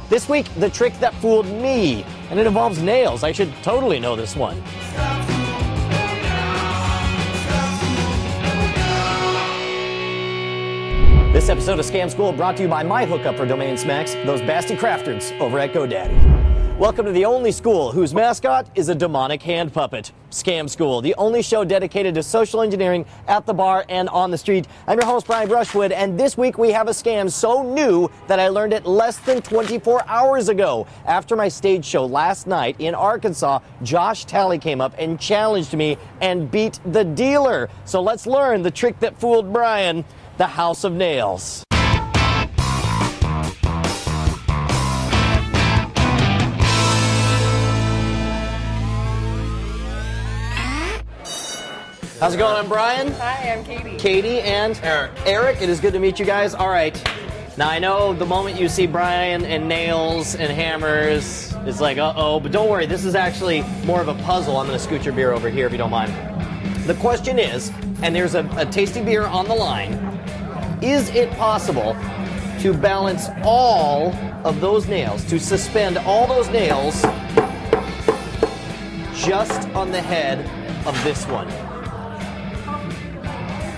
This week, the trick that fooled me, and it involves nails. I should totally know this one. This episode of Scam School brought to you by my hookup for Domain Smacks, those Basti crafters over at GoDaddy. Welcome to the only school whose mascot is a demonic hand puppet. Scam School, the only show dedicated to social engineering at the bar and on the street. I'm your host, Brian Brushwood, and this week we have a scam so new that I learned it less than 24 hours ago. After my stage show last night in Arkansas, Josh Talley came up and challenged me and beat the dealer. So let's learn the trick that fooled Brian, the House of Nails. How's it going? I'm Brian. Hi, I'm Katie. Katie and Eric. It is good to meet you guys. All right. Now, I know the moment you see Brian and nails and hammers, it's like, uh-oh. But don't worry, this is actually more of a puzzle. I'm going to scoot your beer over here if you don't mind. The question is, and there's a tasty beer on the line, is it possible to balance all of those nails, to suspend all those nails just on the head of this one?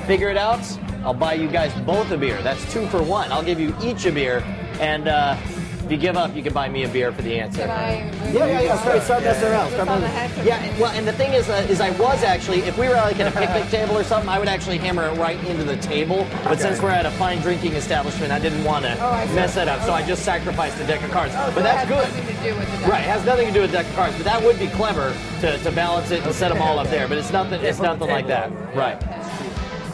Figure it out. I'll buy you guys both a beer. That's 2 for 1. I'll give you each a beer, and if you give up, you can buy me a beer for the answer. Can I? Yeah. Start messing around. Yeah. Well, and the thing is I was actually, if we were like at a picnic table or something, I would actually hammer it right into the table. But since we're at a fine drinking establishment, I didn't want to mess that up, so I just sacrificed a deck of cards. But that's good. Nothing to do with the deck. Right, it has nothing to do with deck of cards. But that would be clever to balance it and set them all up there. But it's nothing. It's nothing like that. Right.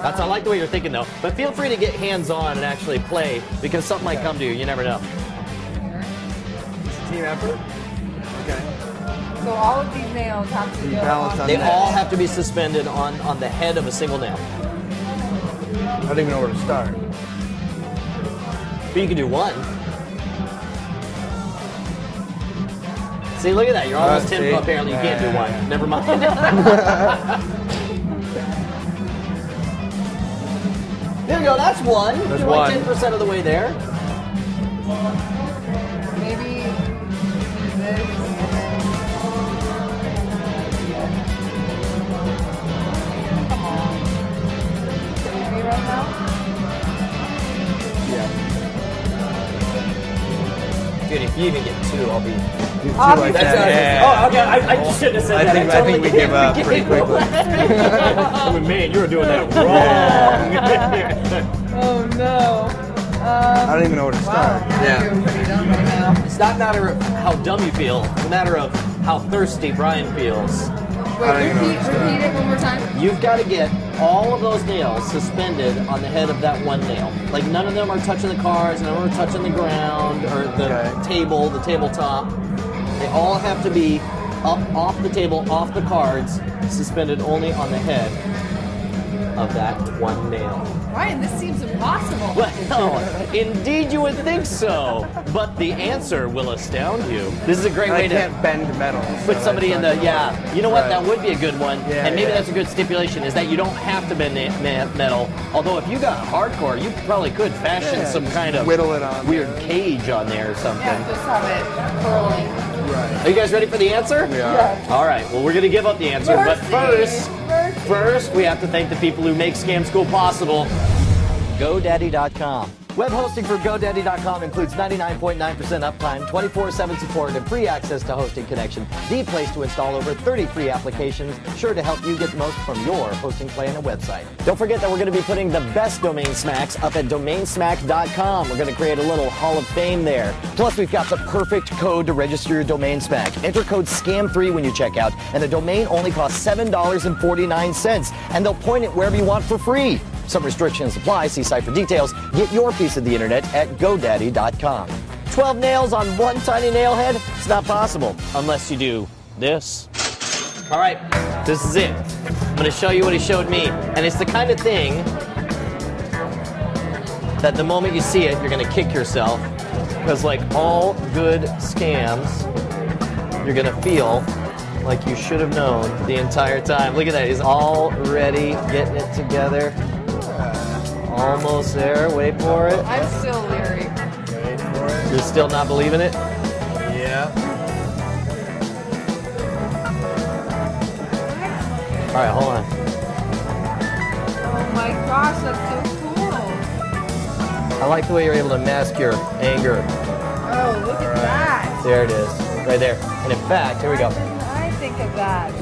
I like the way you're thinking, though. But feel free to get hands-on and actually play, because something might come to you. You never know. It's a team effort? Okay. So all of these nails have to go balanced on They the all head. have to be suspended on the head of a single nail. I don't even know where to start. But you can do one. See, look at that. You're almost 10, see? apparently. You can't do one. Never mind. There you go. That's one. That's You're one. like 10% of the way there. Maybe this. Come on. Maybe right now? Dude, if you even get 2, I'll be... Do 2 like that. Oh, okay. I just shouldn't have said that. I think we give up pretty quickly. I mean, man, you were doing that wrong. Oh no. I don't even know where to start. I feel pretty dumb right now. It's not a matter of how dumb you feel. It's a matter of how thirsty Brian feels. Wait, repeat it one more time. You've got to get all of those nails suspended on the head of that one nail. Like, none of them are touching the cards, none of them are touching the ground or the table, the tabletop. They all have to be up off the table, off the cards, suspended only on the head of that one nail. Ryan, this seems impossible. Well, indeed you would think so, but the answer will astound you. This is a great way I to can't bend metal. put so somebody in that's the, not- you know what, Right. that would be a good one, Yeah, and maybe yeah. that's a good stipulation, is that you don't have to bend metal, although if you got hardcore, you probably could fashion Yeah, some just kind of whittle it on weird there. cage on there or something. Yeah, just have it curling. Right. Are you guys ready for the answer? We are. All right, well, we're going to give up the answer, but first, we have to thank the people who make Scam School possible. GoDaddy.com. Web hosting for GoDaddy.com includes 99.9% uptime, 24/7 support, and free access to Hosting Connection, the place to install over 30 free applications, sure to help you get the most from your hosting plan and website. Don't forget that we're going to be putting the best Domain Smacks up at DomainSmack.com. We're going to create a little Hall of Fame there. Plus, we've got the perfect code to register your Domain Smack. Enter code SCAM3 when you check out, and the domain only costs $7.49, and they'll point it wherever you want for free. Some restrictions apply. See site for details. Get your piece of the internet at GoDaddy.com. 12 nails on one tiny nail head? It's not possible unless you do this. All right, this is it. I'm going to show you what he showed me. And it's the kind of thing that the moment you see it, you're going to kick yourself. Because like all good scams, you're going to feel like you should have known the entire time. Look at that. He's already getting it together. Almost there. Wait for it. I'm still leery. Wait for it. You're still not believing it? Yeah. All right, hold on. Oh my gosh, that's so cool. I like the way you're able to mask your anger. Oh, look at that. There it is. Right there. And in fact, here we go. What did I think of that?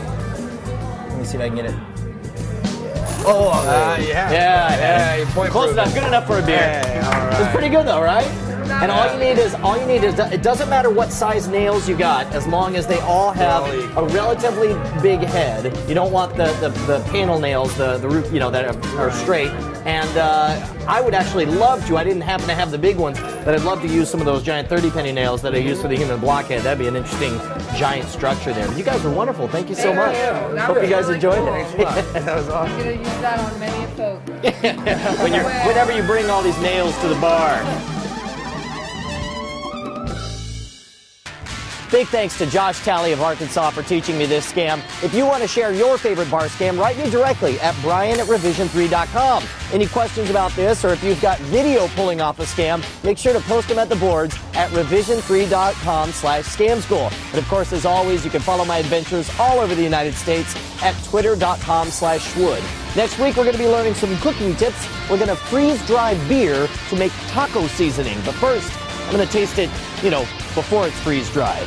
Let me see if I can get it. Oh, Yeah, yeah. Your point close proven. enough. Good enough for a beer. Hey, all right. It's pretty good though, right? And all you need is it doesn't matter what size nails you got, as long as they all have a relatively big head. You don't want the panel nails, the root, that are straight. And I would actually love to. I didn't happen to have the big ones, but I'd love to use some of those giant 30-penny nails that I use for the human blockhead. That'd be an interesting giant structure there. But you guys were wonderful. Thank you so much. That Hope was you guys really enjoyed cool. it. That was awesome. I'm gonna use that on many a folk. Whenever you bring all these nails to the bar. Big thanks to Josh Talley of Arkansas for teaching me this scam. If you want to share your favorite bar scam, write me directly at brian@revision3.com. Any questions about this, or if you've got video pulling off a scam, make sure to post them at the boards at revision3.com/scamschool. And of course, as always, you can follow my adventures all over the United States at twitter.com/schwood. Next week, we're going to be learning some cooking tips. We're going to freeze-dry beer to make taco seasoning. But first, I'm going to taste it, before it's freeze-dried.